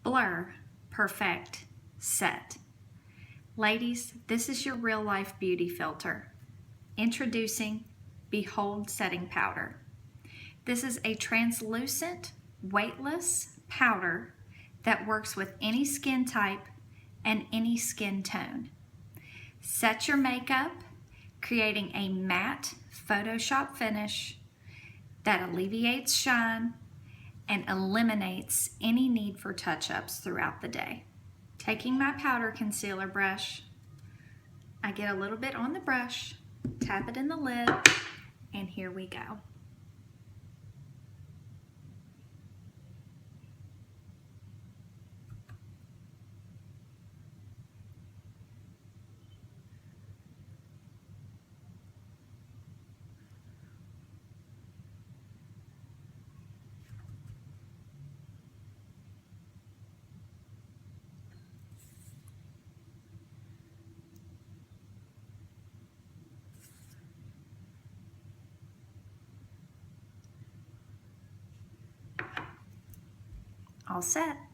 blur, perfect, set. Ladies, this is your real life beauty filter. Introducing Behold Setting Powder. This is a translucent, weightless powder that works with any skin type and any skin tone. Set your makeup, creating a matte Photoshop finish that alleviates shine and eliminates any need for touch-ups throughout the day. Taking my powder concealer brush, I get a little bit on the brush, tap it in the lid, and here we go. All set.